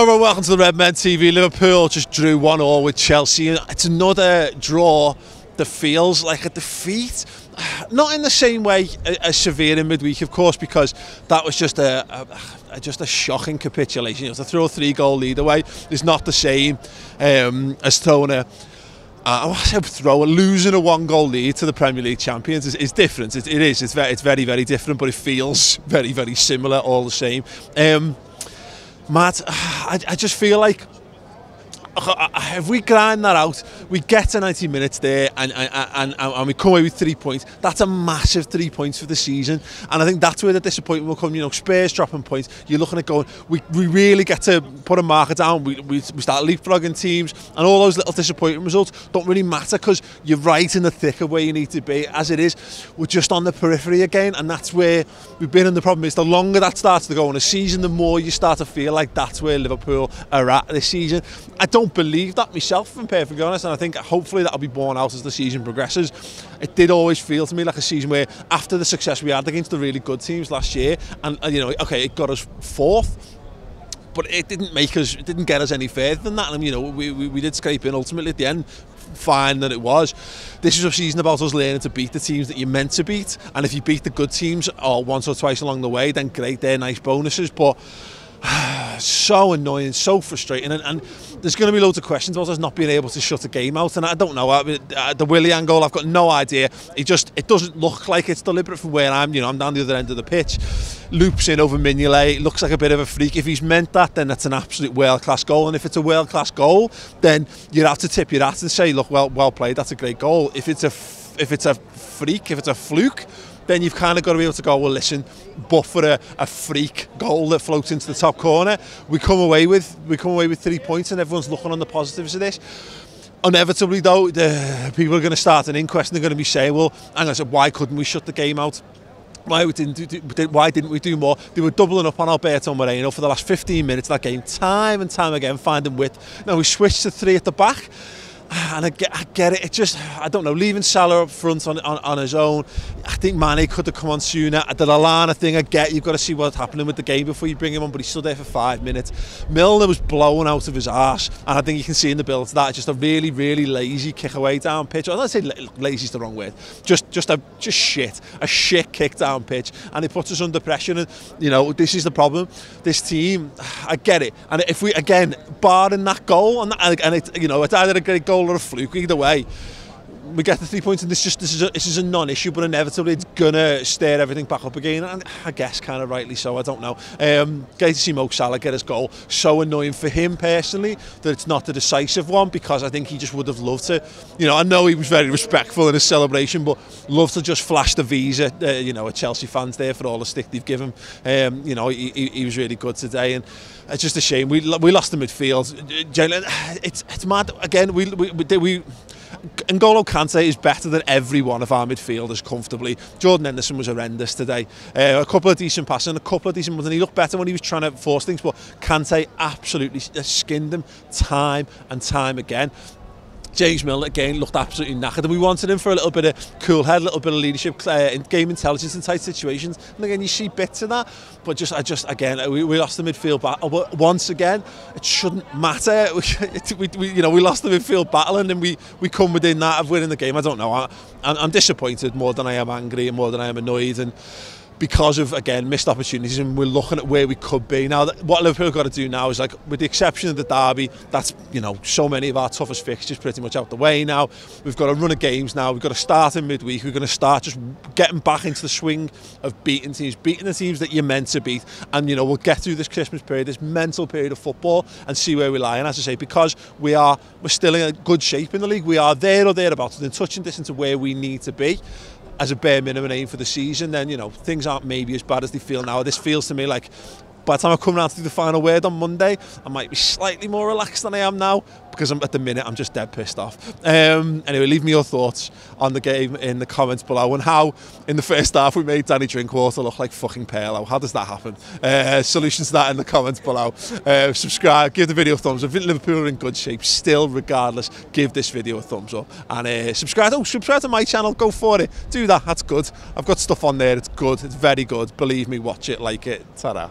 everyone, welcome to the Redmen TV. Liverpool just drew 1-1 with Chelsea. It's another draw that feels like a defeat. Not in the same way as severe in midweek, of course, because that was just a shocking capitulation. You know, to throw a 3-goal lead away is not the same as throwing losing a 1-goal lead to the Premier League champions is different. It's very, very different, but it feels very, very similar all the same. Matt, I just feel like if we grind that out, we get to 90 minutes there and we come away with 3 points. That's a massive 3 points for the season, and I think that's where the disappointment will come. You know, Spurs dropping points, you're looking at going, we really get to put a marker down. We start leapfrogging teams, and all those little disappointing results don't really matter because you're right in the thick of where you need to be. As it is, we're just on the periphery again, and that's where we've been. And the problem is, the longer that starts to go in a season, the more you start to feel like that's where Liverpool are at this season. I don't believe that myself, if I'm perfectly honest, and I think hopefully that'll be borne out as the season progresses. It did always feel to me like a season where, after the success we had against the really good teams last year, and you know, okay, it got us 4th, but it didn't get us any further than that. And you know, we did scrape in ultimately at the end. Fine that it was. This is a season about us learning to beat the teams that you're meant to beat, and if you beat the good teams once or twice along the way, then great, they're nice bonuses. But so annoying, so frustrating, and there's going to be loads of questions about us not being able to shut a game out, and I don't know. The Willian goal, I've got no idea. It doesn't look like it's deliberate from where I'm down the other end of the pitch. Loops in over Mignolet, looks like a bit of a freak. If he's meant that, then that's an absolute world-class goal, and if it's a world-class goal, then you'd have to tip your hat and say, look, well played, that's a great goal. If it's a freak, if it's a fluke, then you've kind of got to be able to go, well, listen, but for a freak goal that floats into the top corner, we come away with 3 points, and everyone's looking on the positives of this. Inevitably, though, the people are going to start an inquest, and they're going to be saying, well, hang on, so why couldn't we shut the game out? Why didn't we do more? They were doubling up on Alberto Moreno for the last 15 minutes of that game, time and time again, finding width. Now we switched to 3 at the back. And I get it. It just, I don't know, leaving Salah up front on his own. I think Mane could have come on sooner. The Lallana thing, I get, you've got to see what's happening with the game before you bring him on, but he stood there for 5 minst. Milner was blown out of his arse, and I think you can see in the build that just a really, really lazy kick away down pitch. I don't say lazy's the wrong word. Just shit. A shit kick down pitch, and it puts us under pressure. And you know, this is the problem. This team, I get it. And if we, again, barring that goal, and it, you know, it's either a great goal or a fluke, either way, we get the 3 points, and this is a non-issue, but inevitably it's gonna stir everything back up again, and I guess kind of rightly so. I don't know. Great to see Mo Salah get his goal. So annoying for him personally that it's not the decisive one, because I think he just would have loved to, you know, I know he was very respectful in his celebration, but loved to just flash the visa, you know, at Chelsea fans there for all the stick they've given. You know, he was really good today, and it's just a shame we lost the midfield. It's mad again. N'Golo Kante is better than every one of our midfielders comfortably. Jordan Henderson was horrendous today. A couple of decent passes and a couple of decent ones, and he looked better when he was trying to force things, but Kante absolutely skinned him time and time again. James Milner again looked absolutely knackered, and we wanted him for a little bit of cool head, a little bit of leadership, game intelligence in tight situations. And again, you see bits of that, but again, we lost the midfield battle. Once again, it shouldn't matter. We lost the midfield battle, and then we come within that of winning the game. I don't know. I'm disappointed more than I am angry, and more than I am annoyed, and because of, again, missed opportunities, and we're looking at where we could be. Now, what Liverpool have got to do now is, like, with the exception of the derby, that's, you know, so many of our toughest fixtures pretty much out the way now. We've got a run of games now. We've got to start in midweek. We're going to start just getting back into the swing of beating the teams that you're meant to beat. And, you know, we'll get through this Christmas period, this mental period of football, and see where we lie. And as I say, because we're still in a good shape in the league, we are there or thereabouts, within touching distance of where we need to be as a bare minimum aim for the season, then, you know, things aren't maybe as bad as they feel now. This feels to me like, by the time I come around to do the final word on Monday, I might be slightly more relaxed than I am now, because at the minute I'm just dead pissed off. Anyway, leave me your thoughts on the game in the comments below, and how in the first half we made Danny Drinkwater look like fucking Perlo. How does that happen? Solutions to that in the comments below. Subscribe, give the video a thumbs up. I think Liverpool are in good shape still, regardless. Give this video a thumbs up, and subscribe to my channel. Go for it. Do that. That's good. I've got stuff on there. It's good. It's very good. Believe me, watch it, like it. Ta-da.